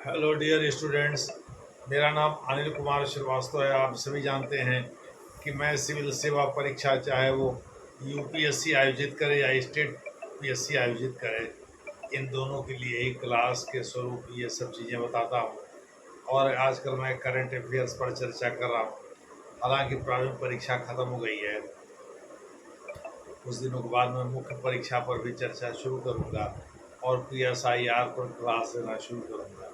Hello dear students. मेरा नाम अनिल कुमार श्रीवास्तव है। आप सभी जानते हैं कि मैं सिविल सेवा परीक्षा, चाहे वो यूपीएससी आयोजित करे या स्टेट पीएससी आयोजित करे, इन दोनों के लिए ही क्लास के स्वरूप ये सब चीज़ें बताता हूँ। और आजकल मैं करंट अफेयर्स पर चर्चा कर रहा हूँ। हालांकि प्रारंभिक परीक्षा ख़त्म हो गई है, कुछ दिनों के बाद मैं मुख्य परीक्षा पर भी चर्चा शुरू करूँगा और पीएसआईआर पर क्लास लेना शुरू करूँगा।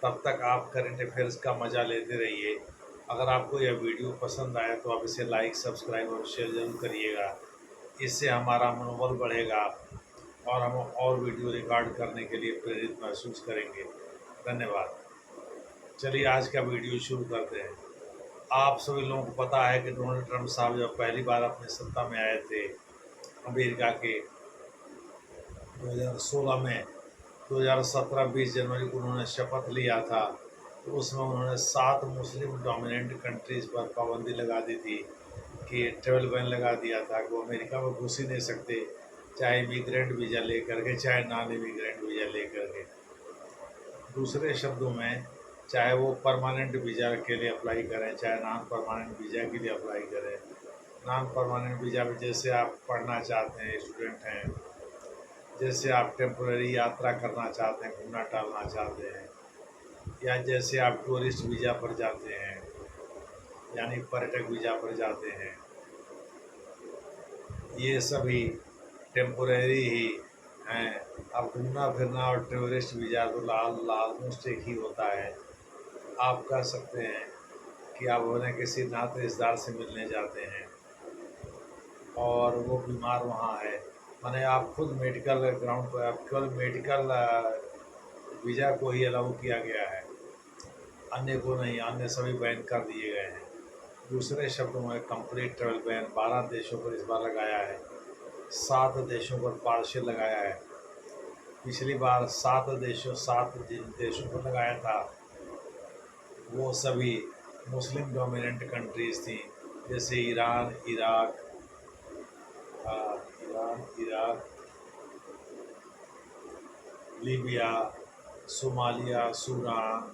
तब तक आप करंट अफेयर्स का मज़ा लेते रहिए। अगर आपको यह वीडियो पसंद आए तो आप इसे लाइक, सब्सक्राइब और शेयर ज़रूर करिएगा। इससे हमारा मनोबल बढ़ेगा और हम और वीडियो रिकॉर्ड करने के लिए प्रेरित महसूस करेंगे। धन्यवाद। चलिए आज का वीडियो शुरू करते हैं। आप सभी लोगों को पता है कि डोनाल्ड ट्रंप साहब जब पहली बार अपने सत्ता में आए थे अमेरिका के 2016 में, 2017 20 जनवरी को उन्होंने शपथ लिया था। तो उसमें उन्होंने 7 मुस्लिम डोमिनेंट कंट्रीज़ पर पाबंदी लगा दी थी कि ट्रेवल बैन लगा दिया था कि वो अमेरिका में घुस ही नहीं सकते, चाहे इमिग्रेंट वीज़ा लेकर के, चाहे नॉन इमिग्रेंट वीज़ा लेकर के। दूसरे शब्दों में, चाहे वो परमानेंट वीज़ा के लिए अप्लाई करें, चाहे नॉन परमानेंट वीज़ा के लिए अप्लाई करें। नॉन परमानेंट वीज़ा में जैसे आप पढ़ना चाहते हैं, स्टूडेंट हैं, जैसे आप टेम्पोरेरी यात्रा करना चाहते हैं, घूमना टहलना चाहते हैं, या जैसे आप टूरिस्ट वीज़ा पर जाते हैं, यानी पर्यटक वीज़ा पर जाते हैं, ये सभी टेम्पोरेरी ही हैं। अब घूमना फिरना और टूरिस्ट वीज़ा तो ऑलमोस्ट एक ही होता है। आप कह सकते हैं कि आप उन्हें किसी नाते रिश्तेदार से मिलने जाते हैं और वो बीमार वहाँ है, माने आप खुद मेडिकल ग्राउंड पर, आप केवल मेडिकल वीज़ा को ही अलाउ किया गया है, अन्य को नहीं। अन्य सभी बैन कर दिए गए हैं। दूसरे शब्दों में, कंप्लीट ट्रेवल बैन 12 देशों पर इस बार लगाया है, 7 देशों पर पार्शियल लगाया है। पिछली बार 7 जिन देशों पर लगाया था वो सभी मुस्लिम डोमिनेंट कंट्रीज़ थी, जैसे Iran, Iraq, Libya, Somalia, Sudan,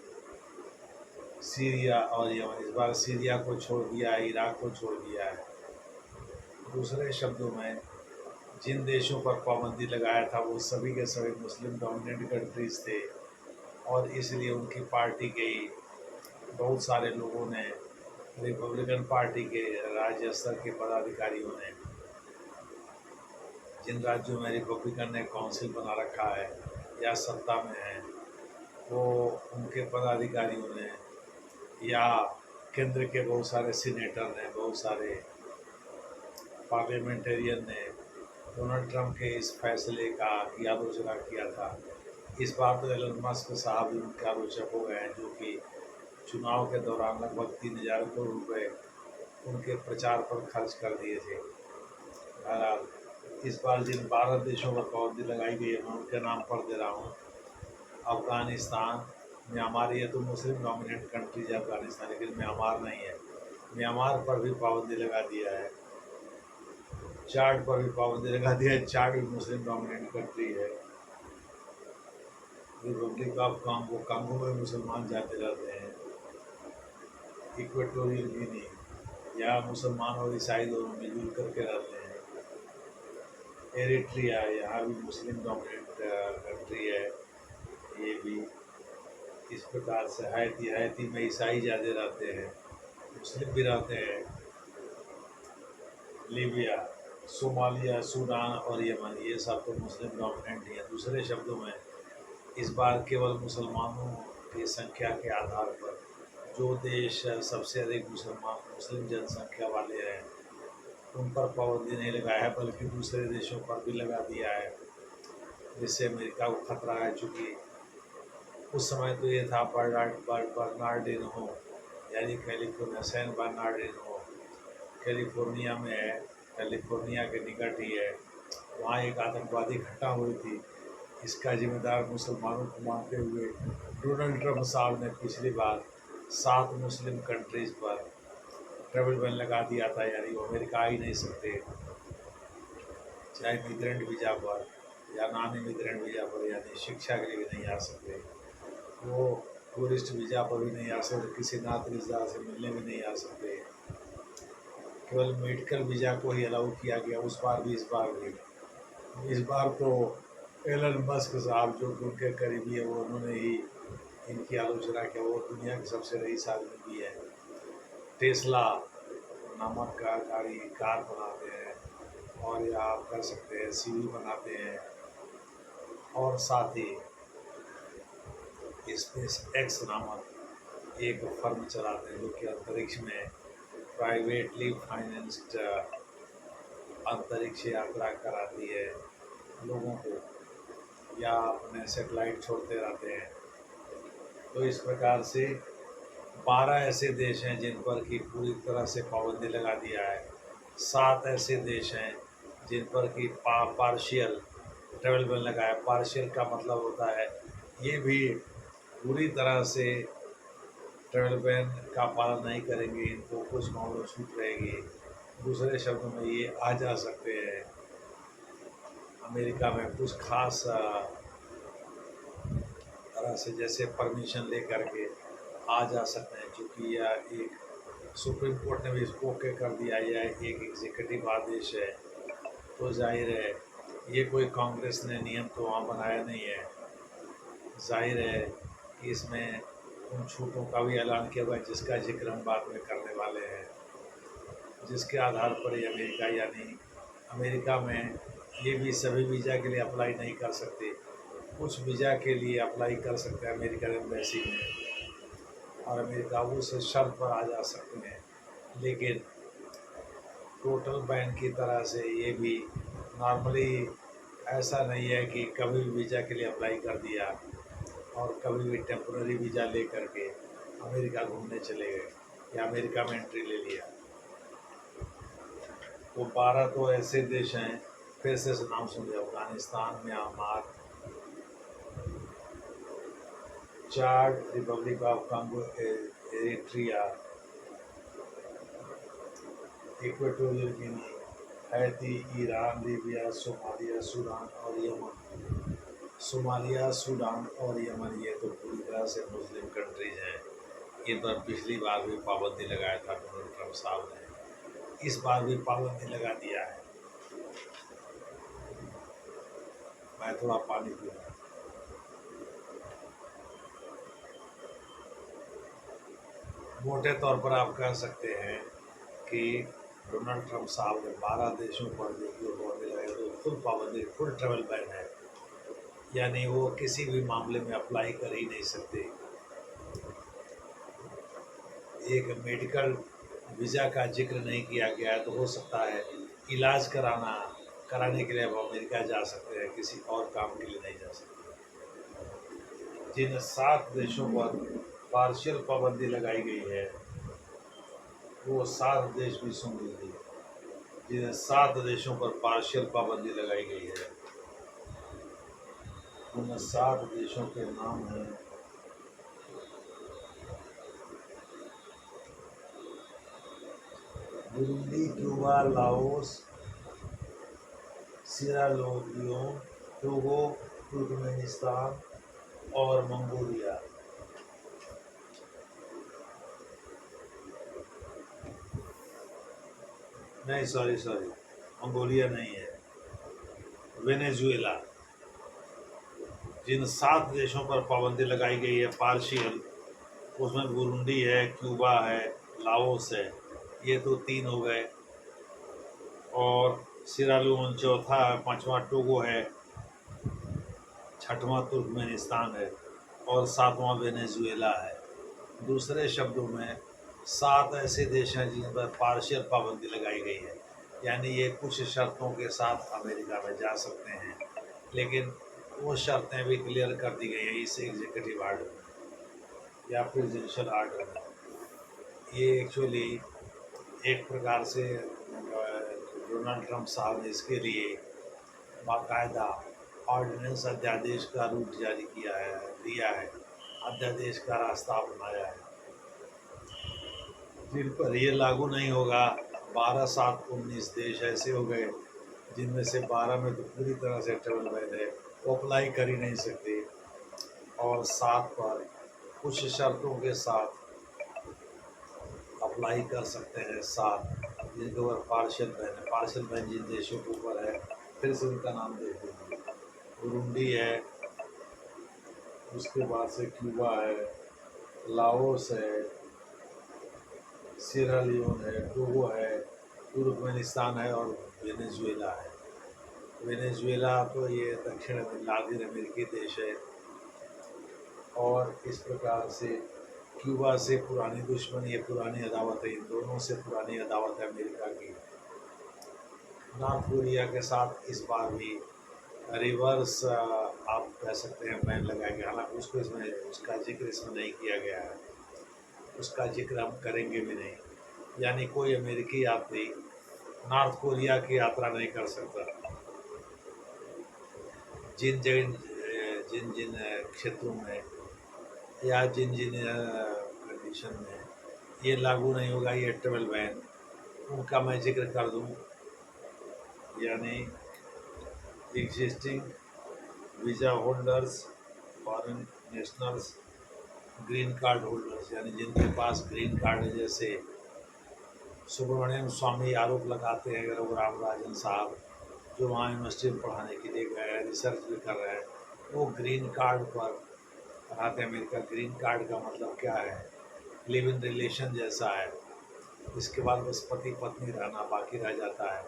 Syria और यमन। इस बार सीरिया को छोड़ दिया है, इराक को छोड़ दिया है। दूसरे शब्दों में, जिन देशों पर पाबंदी लगाया था वो सभी के सभी मुस्लिम डोमिनेंट कंट्रीज़ थे, और इसलिए उनकी पार्टी के ही बहुत सारे लोगों ने, रिपब्लिकन पार्टी के राज्य स्तर के पदाधिकारियों ने, जिन राज्यों में रिपब्लिकन ने काउंसिल बना रखा है या सत्ता में है, वो उनके पदाधिकारियों ने या केंद्र के बहुत सारे सीनेटर ने, बहुत सारे पार्लियामेंटेरियन ने डोनाल्ड ट्रंप के इस फैसले की आलोचना किया था। इस बार तो एलन मस्क साहब भी उनके आलोचक हो गए हैं, जो कि चुनाव के दौरान लगभग 3,000 करोड़ रुपए उनके प्रचार पर खर्च कर दिए थे। बहरहाल, इस बार जिन 12 देशों पर पाबंदी लगाई गई है मैं उनके नाम पढ़ दे रहा हूँ। अफ़गानिस्तान, म्यांमार, ये तो मुस्लिम डोमिनेंट कंट्रीज है अफ़गानिस्तान, लेकिन म्यांमार नहीं है। म्यांमार पर भी पाबंदी लगा दिया है। चाड पर भी पाबंदी लगा दिया है। चाड भी मुस्लिम डोमिनेंट कंट्री है। रिपब्लिक ऑफ कांगो, कांगो में मुसलमान जाते रहते हैं। इक्वेटोरियल गिनी, यहाँ मुसलमान और ईसाई दोनों मिलजुल करके रहते हैं। एरिट्रिया, यहाँ भी मुस्लिम डोमिनेंट कंट्री है। ये भी इस प्रकार से, हैती में ईसाई ज़्यादा रहते हैं, मुस्लिम भी रहते हैं। लीबिया, सोमालिया, सूडान और यमन, ये सब तो मुस्लिम डोमिनेंट ही है। दूसरे शब्दों में, इस बार केवल मुसलमानों की संख्या के आधार पर जो देश सबसे अधिक मुस्लिम जनसंख्या वाले हैं उन पर पाबंदी नहीं लगाया है, बल्कि दूसरे देशों पर भी लगा दिया है, जिससे अमेरिका को खतरा है। चूँकि उस समय तो ये था बर्नार्डिनो, यानी कैलिफोर्निया, सैन बर्नार्डिनो कैलिफोर्निया में है, कैलिफोर्निया के निकट ही है। वहाँ एक आतंकवादी घटना हुई थी। इसका जिम्मेदार मुसलमानों को मानते हुए डोनाल्ड ट्रंप साहब ने पिछली बार 7 मुस्लिम कंट्रीज़ पर ट्रेवल बैन लगा दिया था, यानी वो अमेरिका आ ही नहीं सकते, चाहे इमिग्रेंट वीज़ा पर या नॉन इमिग्रेंट वीज़ा पर, यानी शिक्षा के लिए भी नहीं आ सकते। वो टूरिस्ट वीज़ा पर भी नहीं आ सकते, किसी नातरिज़ा से मिलने भी नहीं आ सकते। केवल मेडिकल वीज़ा को ही अलाउ किया गया उस बार भी, इस बार भी। इस बार तो एलन मस्क साहब जो कि उनके करीबी है, वो उन्होंने ही इनकी आलोचना किया। वो दुनिया के सबसे रईस आदमी भी है। टेस्ला नामक का गाड़ी कार बनाते हैं, और या आप कर सकते हैं सीवी बनाते हैं, और साथ ही स्पेस एक्स नामक एक फर्म चलाते हैं जो कि अंतरिक्ष में प्राइवेटली फाइनेंस्ड अंतरिक्ष यात्रा कराती है लोगों को, या अपने सेटेलाइट छोड़ते रहते हैं। तो इस प्रकार से 12 ऐसे देश हैं जिन पर कि पूरी तरह से पाबंदी लगा दिया है। 7 ऐसे देश हैं जिन पर कि पार्शियल ट्रेवल बैन लगा है। पार्शियल का मतलब होता है ये भी पूरी तरह से ट्रेवल बैन का पालन नहीं करेंगे, इनको कुछ मामलों छूट रहेगी। दूसरे शब्दों में ये आ जा सकते हैं अमेरिका में कुछ खास तरह से, जैसे परमिशन ले करके आ जा सकते हैं, क्योंकि यह एक सुप्रीम कोर्ट ने भी इसको ओके कर दिया। यह एक एग्जीक्यूटिव आदेश है, तो जाहिर है ये कोई कांग्रेस ने नियम तो वहाँ बनाया नहीं है। जाहिर है कि इसमें उन छूटों का भी ऐलान किया हुआ है जिसका जिक्र हम बाद में करने वाले हैं, जिसके आधार पर ये अमेरिका, यानी अमेरिका में ये भी सभी वीज़ा के लिए अप्लाई नहीं कर सकते। कुछ वीज़ा के लिए अप्लाई कर सकते हैं अमेरिकन एम्बेसी में, और अमेरिका उस शर्त पर आ जा सकते हैं। लेकिन टोटल बैन की तरह से ये भी नॉर्मली ऐसा नहीं है कि कभी भी वीज़ा के लिए अप्लाई कर दिया और कभी भी टेम्पररी वीज़ा ले करके अमेरिका घूमने चले गए या अमेरिका में एंट्री ले लिया। वो 12 तो ऐसे देश हैं, फिर से नाम सुनिए: Afghanistan, Myanmar, Chad, Republic of Congo, Eritrea, Equatorial Guinea, Haiti, Iran, Libya, Somalia, Sudan और यमन। सोमालिया, सूडान और यमन ये तो पूरी तरह से मुस्लिम कंट्रीज हैं। इन पर पिछली बार भी पाबंदी लगाया था डोनाल्ड ट्रंप साहब ने, इस बार भी पाबंदी लगा दिया है। मैं थोड़ा पानी पीऊँगा। मोटे तौर पर आप कह सकते हैं कि डोनाल्ड ट्रंप साहब ने 12 देशों पर जो पाबंदी लगाई, तो फुल पाबंदी, फुल ट्रेवल बैन है, यानी वो किसी भी मामले में अप्लाई कर ही नहीं सकते। एक मेडिकल वीज़ा का जिक्र नहीं किया गया है, तो हो सकता है इलाज कराने के लिए अब अमेरिका जा सकते हैं, किसी और काम के लिए नहीं जा सकते। जिन 7 देशों पर पार्शियल पाबंदी लगाई गई है, वो 7 देश भी सुन लीजिए। जिन 7 देशों पर पार्शियल पाबंदी लगाई गई है, उन 7 देशों के नाम हैं: Burundi, Cuba, Laos, Sierra Leone, Togo, Turkmenistan और मंगोलिया। नहीं, सॉरी, मंगोलिया नहीं है, वेनेजुएला। जिन 7 देशों पर पाबंदी लगाई गई है पार्शियल, उसमें बुरुंडी है, क्यूबा है, लाओस है, ये तो 3 हो गए, और सिएरा लियोन चौथा है, 5वां टोगो है, 6वां तुर्कमेनिस्तान है, और 7वां वेनेजुएला है। दूसरे शब्दों में 7 ऐसे देश हैं जिन पर पार्शियल पाबंदी लगाई गई है, यानी ये कुछ शर्तों के साथ अमेरिका में जा सकते हैं, लेकिन वो शर्तें भी क्लियर कर दी गई है इस एग्जीक्यूटिव आर्डर में या प्रेसिडेंशियल आर्डर में। ये एक्चुअली एक प्रकार से डोनाल्ड ट्रंप साहब ने इसके लिए बाकायदा ऑर्डिनेंस, अध्यादेश का रूप जारी दिया है, अध्यादेश का रास्ता अपनाया है, जिन पर ये लागू नहीं होगा। 12, 7, 19 देश ऐसे हो गए जिनमें से 12 में तो पूरी तरह से ट्रेवल बैन है, वो अप्लाई कर ही नहीं सकते, और 7 पर कुछ शर्तों के साथ अप्लाई कर सकते हैं। साथ जिनके ऊपर पार्शियल बैन है, पार्शियल बैन जिन देशों के ऊपर है, फिर से उनका नाम देख लीजिए। बुरुंडी है, उसके बाद से क्यूबा है, लाओस है, सीरा लियोन है, टोगो है, तुर्कमेनिस्तान है और वेनेजुएला है। वेनेजुएला तो ये दक्षिण लातिन अमेरिकी देश है। और इस प्रकार से क्यूबा से पुरानी दुश्मनी है, पुरानी अदावत है, इन दोनों से पुरानी अदावत है अमेरिका की। नॉर्थ कोरिया के साथ इस बार भी रिवर्स आप कह सकते हैं बैन लगाया गया, हालांकि उसको इसमें उसका जिक्र इसमें नहीं किया गया है, उसका जिक्र हम करेंगे भी नहीं। यानी कोई अमेरिकी यात्री नॉर्थ कोरिया की यात्रा नहीं कर सकता। जिन जिन जिन जिन क्षेत्रों में या जिन जिन कंडीशन में ये लागू नहीं होगा, ये ट्रेवल बैन, उनका मैं जिक्र कर दूं। यानी existing visa holders, foreign nationals, green card holders, यानी जिनके पास ग्रीन कार्ड है, जैसे सुब्रमण्यम स्वामी आरोप लगाते हैं रघुराम राजन साहब, जो वहाँ यूनिवर्सिटी में पढ़ाने के लिए गए हैं, रिसर्च भी कर रहे हैं, वो ग्रीन कार्ड पर पढ़ाते हैं। अमेरिका ग्रीन कार्ड का मतलब क्या है, लिव इन रिलेशन जैसा है, इसके बाद बस पति पत्नी रहना बाकी रह जाता है।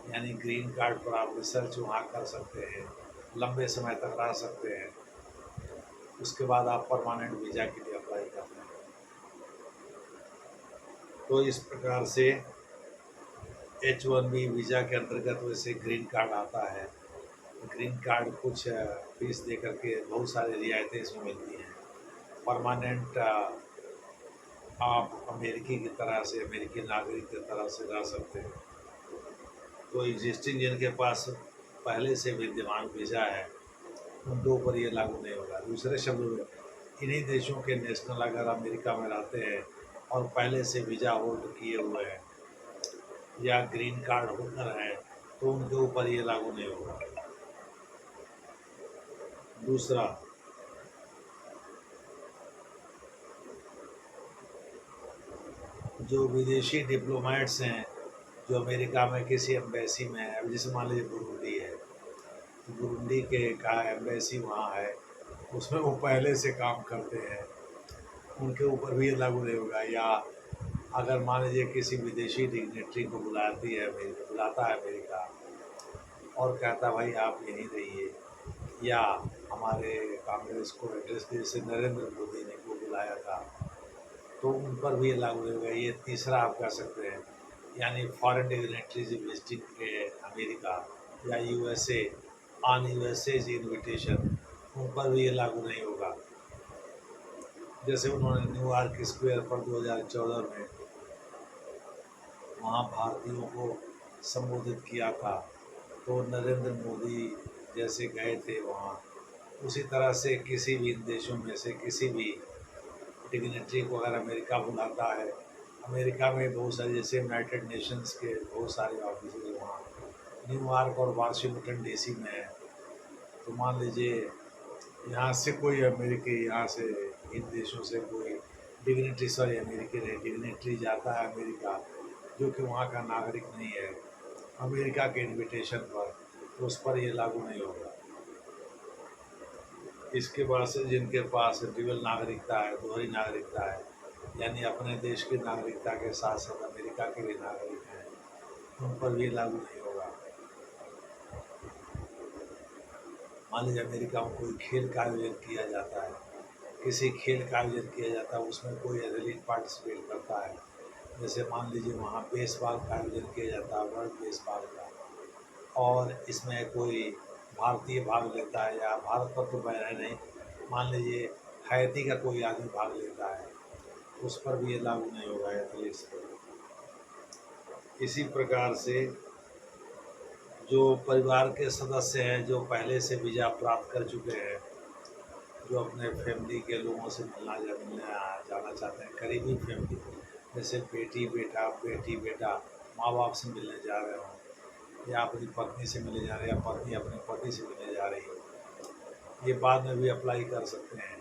यानी ग्रीन कार्ड पर आप रिसर्च वहाँ कर सकते हैं, लंबे समय तक रह सकते हैं, उसके बाद आप परमानेंट वीज़ा के लिए अप्लाई करते हैं। तो इस प्रकार से H1B वीज़ा के अंतर्गत वैसे ग्रीन कार्ड आता है। ग्रीन कार्ड कुछ फीस दे करके बहुत सारी रियायतें इसमें मिलती हैं। परमानेंट आप अमेरिकी की तरह से, अमेरिकी नागरिक की तरह से रह सकते हैं। तो एग्जिस्टिंग जिनके पास पहले से विद्यमान वीज़ा है, उनके ऊपर ये लागू नहीं होगा। दूसरे शब्दों में, इन्हीं देशों के नेशनल अगर अमेरिका में रहते हैं और पहले से वीज़ा होल्ड किए हुए हैं या ग्रीन कार्ड होल्डर है, तो उनके ऊपर ये लागू नहीं होगा। दूसरा, जो विदेशी डिप्लोमेट्स हैं जो अमेरिका में किसी एम्बेसी में है, जैसे मान लीजिए बुरुंडी है, तो बुरुंडी के का एम्बेसी वहाँ है, उसमें वो पहले से काम करते हैं, उनके ऊपर भी ये लागू नहीं होगा। या अगर मान लीजिए किसी विदेशी डिग्नेटरी को बुलाता है अमेरिका और कहता भाई आप यहीं रहिए, या हमारे कांग्रेस को एड्रेस जैसे नरेंद्र मोदी ने को बुलाया था, तो उन पर भी ये लागू नहीं होगा। ये तीसरा आप कह सकते हैं। यानी फॉरेन डिग्नेटरीज विजिटिंग के अमेरिका या यूएसए ऑन यूएसएज इन्विटेशन, उन पर भी ये लागू नहीं होगा। जैसे उन्होंने न्यूयॉर्क स्क्वायर पर 2014 में वहाँ भारतीयों को संबोधित किया था, तो नरेंद्र मोदी जैसे गए थे वहाँ, उसी तरह से किसी भी इन देशों में से किसी भी डिग्नेटरी को अगर अमेरिका बुलाता है, अमेरिका में बहुत सारे जैसे यूनाइटेड नेशंस के बहुत सारे ऑफिस वहाँ न्यूयॉर्क और वाशिंगटन डीसी में है, तो मान लीजिए यहाँ से कोई अमेरिकी, यहाँ से इन देशों से कोई डिग्नेटरी, सॉरी अमेरिकी नहीं, डिग्नेटरी जाता है अमेरिका जो कि वहाँ का नागरिक नहीं है, अमेरिका के इनविटेशन पर, तो उस पर ये लागू नहीं होगा। इसके बाद से जिनके पास ड्यूअल नागरिकता है, दोहरी नागरिकता है, यानी अपने देश की नागरिकता के साथ साथ अमेरिका के भी नागरिक हैं, उन पर भी लागू नहीं होगा। मान लीजिए अमेरिका में कोई खेल का आयोजन किया जाता है, किसी खेल का आयोजन किया जाता है, उसमें कोई एथलीट पार्टिसिपेट करता है, जैसे मान लीजिए वहाँ बेसबॉल का आयोजन किया जाता है, वर्ल्ड बेसबॉल का, और इसमें कोई भारतीय भाग लेता है, या भारत पर तो बैन है नहीं, मान लीजिए हैती का कोई आदमी भाग लेता है, उस पर भी ये लागू नहीं होगा एथलीट्स पर। इसी प्रकार से जो परिवार के सदस्य हैं जो पहले से वीज़ा प्राप्त कर चुके हैं, जो अपने फैमिली के लोगों से मिलना जाना चाहते हैं, करीबी फैमिली, जैसे बेटी बेटा, बेटी बेटा माँ बाप से मिलने जा रहे हों, या अपनी पत्नी से मिलने जा रहे हैं, या पत्नी अपने पति से मिलने जा रही है, ये बाद में भी अप्लाई कर सकते हैं।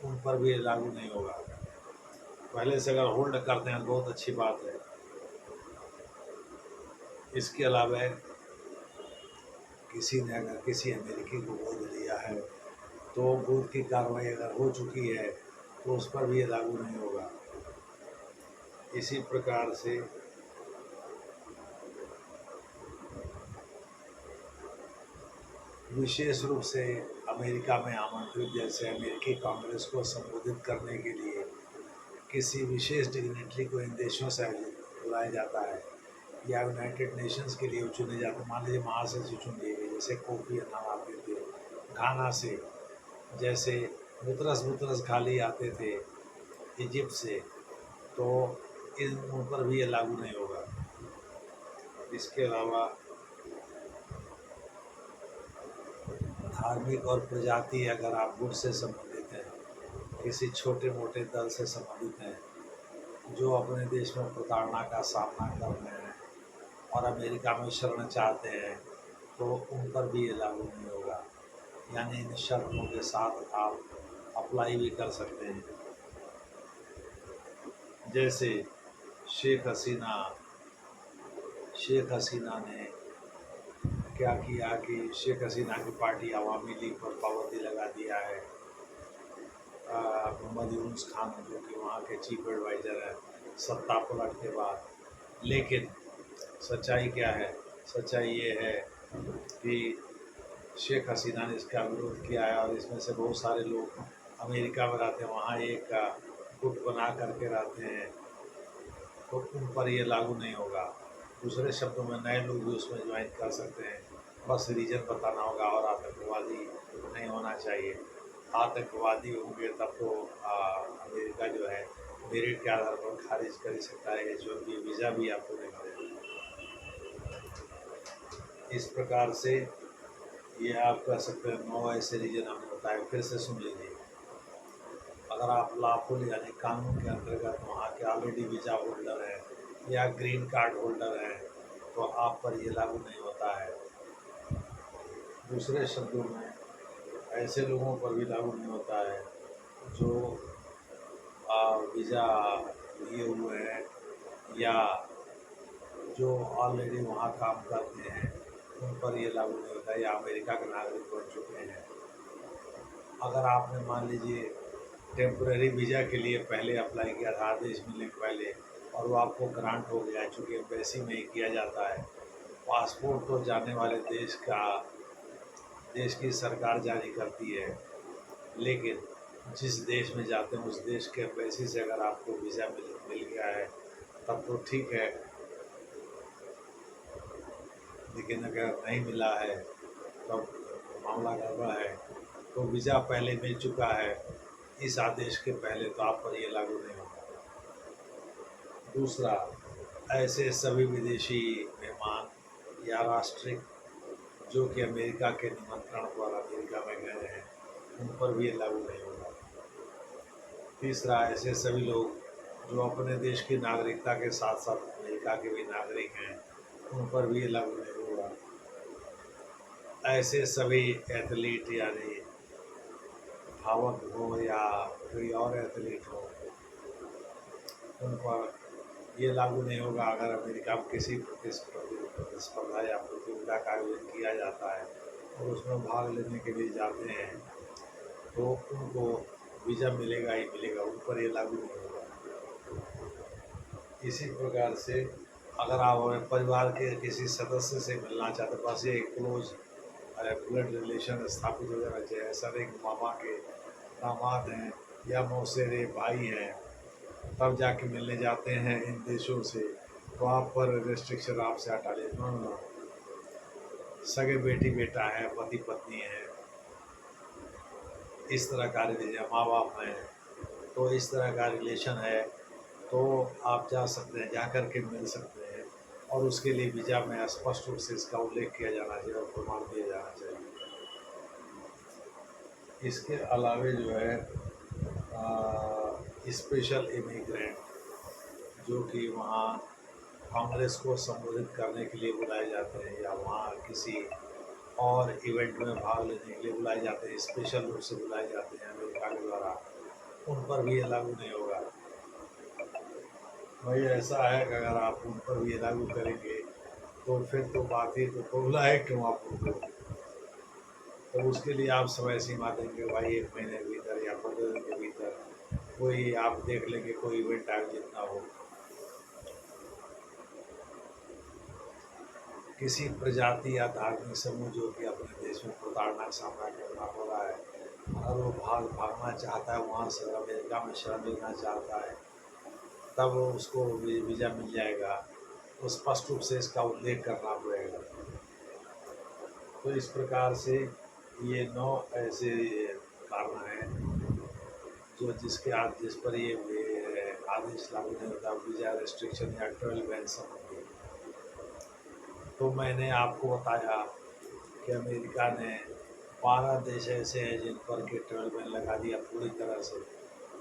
उन पर भी ये लागू नहीं होगा। पहले से अगर होल्ड करते हैं बहुत अच्छी बात है। इसके अलावा किसी ने अगर किसी अमेरिकी को गोद लिया है तो गोद की कार्रवाई अगर हो चुकी है तो उस पर भी ये लागू नहीं होगा। इसी प्रकार से विशेष रूप से अमेरिका में आमंत्रित जैसे अमेरिकी कांग्रेस को संबोधित करने के लिए किसी विशेष डिग्नेटरी को इन देशों से बुलाया जाता है या यूनाइटेड नेशंस के लिए चुने जाते हैं। मान लीजिए महासचिव चुन लिए गए, जैसे कोफी अन्नान आते थे घाना से, जैसे बुतरस घाली आते थे इजिप्ट से, तो उन पर भी ये लागू नहीं होगा। इसके अलावा धार्मिक और प्रजाति अगर आप गुट से संबंधित हैं, किसी छोटे मोटे दल से संबंधित हैं जो अपने देश में प्रताड़ना का सामना कर रहे हैं और अमेरिका में शरण चाहते हैं, तो उन पर भी ये लागू नहीं होगा। यानी इन शर्तों के साथ आप अप्लाई भी कर सकते हैं। जैसे शेख हसीना ने क्या किया कि शेख हसीना की पार्टी अवामी लीग पर पाबंदी लगा दिया है। मोहम्मद यूनुस खान जो कि वहाँ के चीफ एडवाइज़र हैं सत्ता पलट के बाद, लेकिन सच्चाई क्या है? सच्चाई ये है कि शेख हसीना ने इसका विरोध किया है और इसमें से बहुत सारे लोग अमेरिका में रहते हैं, वहाँ एक गुट बना करके रहते हैं, तो उन पर ये लागू नहीं होगा। दूसरे शब्दों में नए लोग भी उसमें ज्वाइन कर सकते हैं, बस रीजन बताना होगा और आतंकवादी नहीं होना चाहिए। आतंकवादी होंगे तब तो अमेरिका जो है मेरिट के आधार पर खारिज कर ही सकता है, जो भी वीज़ा भी आपको नहीं मिलेगा। इस प्रकार से ये आप कह सकते हैं 9 ऐसे रीजन हमने बताए, फिर से सुन लीजिए। अगर आप लॉफुल यानी कानून के अंतर्गत वहाँ के ऑलरेडी वीज़ा होल्डर हैं या ग्रीन कार्ड होल्डर हैं तो आप पर ये लागू नहीं होता है। दूसरे शब्दों में ऐसे लोगों पर भी लागू नहीं होता है जो वीज़ा लिए हुए हैं या जो ऑलरेडी वहाँ काम करते हैं, उन पर ये लागू नहीं होता या अमेरिका के नागरिक बन चुके हैं। अगर आपने मान लीजिए टेम्परेरी वीज़ा के लिए पहले अप्लाई किया था आदेश मिलने के पहले और वो आपको ग्रांट हो गया, चूँकि एम्बेसी में ही किया जाता है। पासपोर्ट तो जाने वाले देश की सरकार जारी करती है, लेकिन जिस देश में जाते हैं उस देश के एम्बेसी से अगर आपको वीज़ा मिल गया है तब तो ठीक है, लेकिन अगर नहीं मिला है तब मामला गड़बड़ है। तो वीज़ा पहले मिल चुका है इस आदेश के पहले तो आप पर ये लागू नहीं होगा। दूसरा, ऐसे सभी विदेशी मेहमान या राष्ट्रिक जो कि अमेरिका के निमंत्रण पर अमेरिका में गए हैं, उन पर भी ये लागू नहीं होगा। तीसरा, ऐसे सभी लोग जो अपने देश की नागरिकता के साथ साथ अमेरिका के भी नागरिक हैं, उन पर भी ये लागू नहीं होगा। ऐसे सभी एथलीट यानी धावक हो या कोई और एथलीट हो, उन पर ये लागू नहीं होगा। अगर अमेरिका में किसी प्रतिस्पर्धा या प्रतियोगिता का आयोजन किया जाता है और उसमें भाग लेने के लिए जाते हैं तो उनको वीज़ा मिलेगा ही मिलेगा, उन पर ये लागू नहीं होगा। इसी प्रकार से अगर आप अपने परिवार के किसी सदस्य से मिलना चाहते, बस ये क्लोज ब्लड रिलेशन स्थापित हो जाना चाहिए। ऐसा नहीं मामा के दामाद हैं या मौसेरे भाई हैं तब जाके मिलने जाते हैं इन देशों से, तो आप पर रेस्ट्रिक्शन आपसे हटा ले। नो, सगे बेटी बेटा है, पति पत्नी है, इस तरह का रिलेशन, माँ बाप हैं, तो इस तरह का रिलेशन है तो आप जा सकते हैं, जा कर के मिल सकते हैं और उसके लिए वीज़ा में स्पष्ट रूप से इसका उल्लेख किया जाना चाहिए और प्रमाण दिया जाना चाहिए। इसके अलावे जो है स्पेशल इमिग्रेंट जो कि वहाँ कांग्रेस को संबोधित करने के लिए बुलाए जाते हैं या वहाँ किसी और इवेंट में भाग लेने के लिए बुलाए जाते हैं, स्पेशल रूप से बुलाए जाते हैं अमेरिका के द्वारा, उन पर भी ये लागू नहीं होगा। भाई ऐसा है कि अगर आप उन पर भी ये लागू करेंगे तो फिर तो बात ही तो बोला है क्यों आप उनको। तो उसके लिए आप समय सीमा देंगे भाई, 1 महीने के भीतर या 15 दिन के भीतर कोई आप देख लेंगे कोई इवेंट आयोजित ना हो, किसी प्रजाति या धार्मिक समूह जो कि अपने देश में प्रताड़ना का सामना करना हो रहा है, अगर वो भागना चाहता है वहाँ से, अमेरिका में शरण लेना चाहता है, तब उसको वीज़ा मिल जाएगा। तो स्पष्ट रूप से इसका उल्लेख करना पड़ेगा। तो इस प्रकार से ये 9 ऐसे कारण हैं जो जिस पर ये आदेश लागू नहीं होता, वीज़ा रेस्ट्रिक्शन या ट्रैवल बैन संबंधी। तो मैंने आपको बताया कि अमेरिका ने 12 देश ऐसे हैं जिन पर के ट्रैवल बैन लगा दिया पूरी तरह से,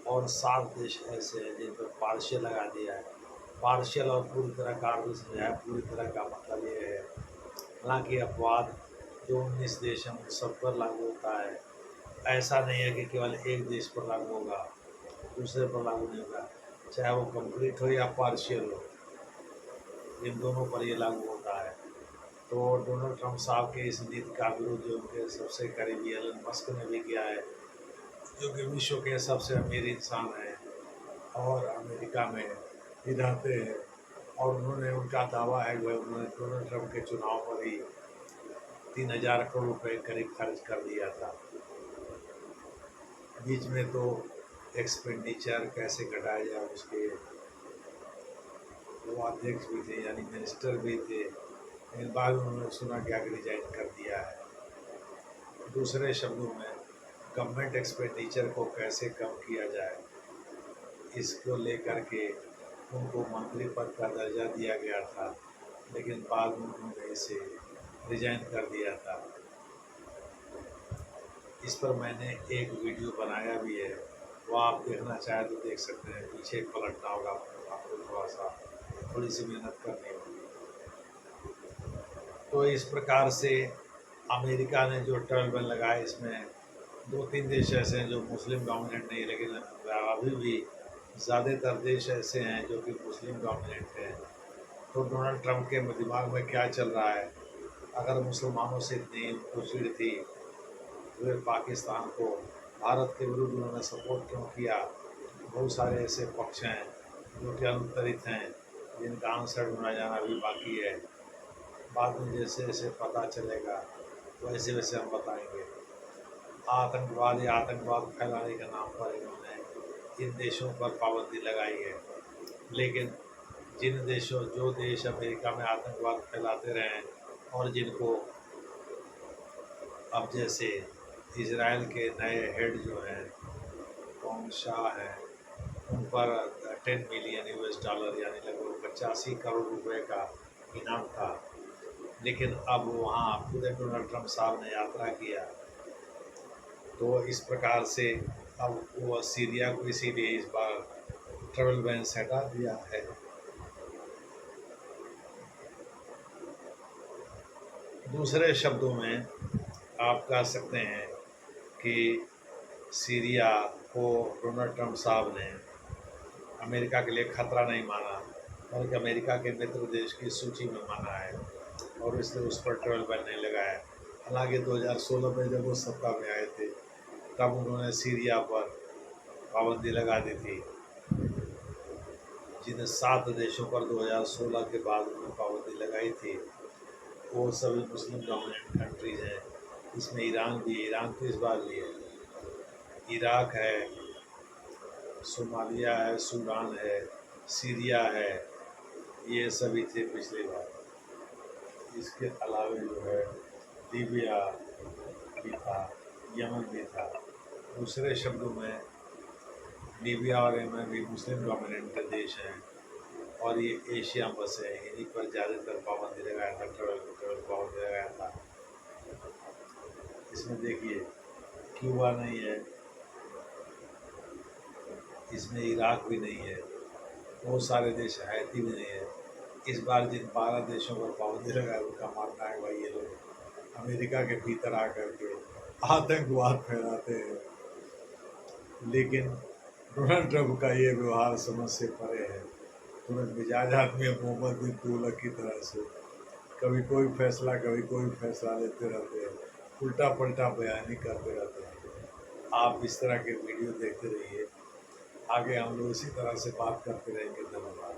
और 7 देश ऐसे हैं जिन पर पार्शियल लगा दिया है। पार्शियल और पूरी तरह का अर्थ समझाया, पूरी तरह का मतलब ये है, हालांकि अपवाद जो 19 देश हैं उन सब पर लागू होता है। ऐसा नहीं है कि केवल एक देश पर लागू होगा, दूसरे पर लागू नहीं होगा, चाहे वो कंप्लीट हो या पार्शियल हो, इन दोनों पर ये लागू होता है। तो डोनाल्ड ट्रंप साहब के इस नीति का विरोध जो उनके सबसे करीबी एलन मस्क ने भी किया है, जो कि विश्व के सबसे अमीर इंसान हैं और अमेरिका में ही रहते हैं। और उन्होंने, उनका दावा है जो उन्होंने डोनाल्ड ट्रंप के चुनाव पर ही 3,000 करोड़ रुपए करीब खर्च कर दिया था। बीच में तो एक्सपेंडिचर कैसे घटाया जाए उसके वो अध्यक्ष भी थे, यानी मिनिस्टर भी थे, लेकिन बाद में उन्होंने सुना क्या कि रिजाइन कर दिया है। दूसरे शब्दों में गवर्नमेंट एक्सपेंडिचर को कैसे कम किया जाए, इसको लेकर के उनको मंत्री पद का दर्जा दिया गया था, लेकिन बाद में उन्होंने इसे रिजाइन कर दिया था। इस पर मैंने एक वीडियो बनाया भी है, वो आप देखना चाहें तो देख सकते हैं। पीछे पलटना होगा आपको, थोड़ी सी मेहनत करनी होगी। तो इस प्रकार से अमेरिका ने जो ट्रैवल बैन लगाया, इसमें 2-3 देश ऐसे हैं जो मुस्लिम डोमिनेंट नहीं, लेकिन अभी भी ज़्यादातर देश ऐसे हैं जो कि मुस्लिम डोमिनेंट हैं। तो डोनाल्ड ट्रंप के दिमाग में क्या चल रहा है, अगर मुसलमानों से इतनी उनको चिढ़ थी, वे पाकिस्तान को भारत के विरुद्ध उन्होंने सपोर्ट क्यों किया। बहुत सारे ऐसे पक्ष हैं जो कि अनुत्तरित हैं, जिनका आंसर ढूंढा जाना भी बाकी है। बाद में जैसे जैसे पता चलेगा वैसे वैसे हम बताएंगे। आतंकवाद या आतंकवाद फैलाने के नाम पर इन्होंने इन देशों पर पाबंदी लगाई है, लेकिन जो देश अमेरिका में आतंकवाद फैलाते रहे हैं और जिनको अब जैसे इजराइल के नए हेड जो हैं कौन शाह हैं, उन पर 10 मिलियन US डॉलर यानी लगभग 85 करोड़ रुपए का इनाम था। लेकिन अब वहाँ खुद डोनाल्ड ट्रंप साहब ने यात्रा किया, तो इस प्रकार से अब वो सीरिया को इसीलिए इस बार ट्रैवल बैन से हटा दिया है। दूसरे शब्दों में आप कह सकते हैं कि सीरिया को डोनाल्ड ट्रंप साहब ने अमेरिका के लिए खतरा नहीं माना, बल्कि अमेरिका के मित्र देश की सूची में माना है, और इसलिए उस पर ट्रैवल बैन नहीं लगाया। हालांकि 2016 में जब वो सत्ता में आए थे तब उन्होंने सीरिया पर पाबंदी लगा दी थी, जिन 7 देशों पर 2016 के बाद उन्होंने पाबंदी लगाई थी वो सभी मुस्लिम डोमिनेंट कंट्रीज हैं। इसमें ईरान भी है, ईरान तो इस बार भी है, इराक है, सोमालिया है, सूडान है, सीरिया है, ये सभी थे पिछली बार। इसके अलावा जो है लीबिया भी था, यमन भी था। दूसरे शब्दों में लीबिया और यमन भी मुस्लिम डोमिनेंट देश हैं और ये एशिया में बसे हैं, इन्हीं पर ज़्यादातर पाबंदी लगाया था, ट्रैवल पाबंदी लगाया था। इसमें देखिए क्यूबा नहीं है, इसमें इराक भी नहीं है, बहुत सारे देश हैती भी नहीं है। इस बार जिन 12 देशों पर पाबंदी लगाए उनका मानना है भाई ये लोग अमेरिका के भीतर आकर के आतंकवाद फैलाते हैं। लेकिन डोनाल्ड ट्रंप का ये व्यवहार समझ से परे है। तुरंत मिजाज आदमी है, मोहम्मद बिन तुगलक की तरह से कभी कोई फैसला लेते रहते हैं, उल्टा पलटा बयानी करते रहते हैं। आप इस तरह के वीडियो देखते रहिए, आगे हम लोग इसी तरह से बात करते रहेंगे। धन्यवाद।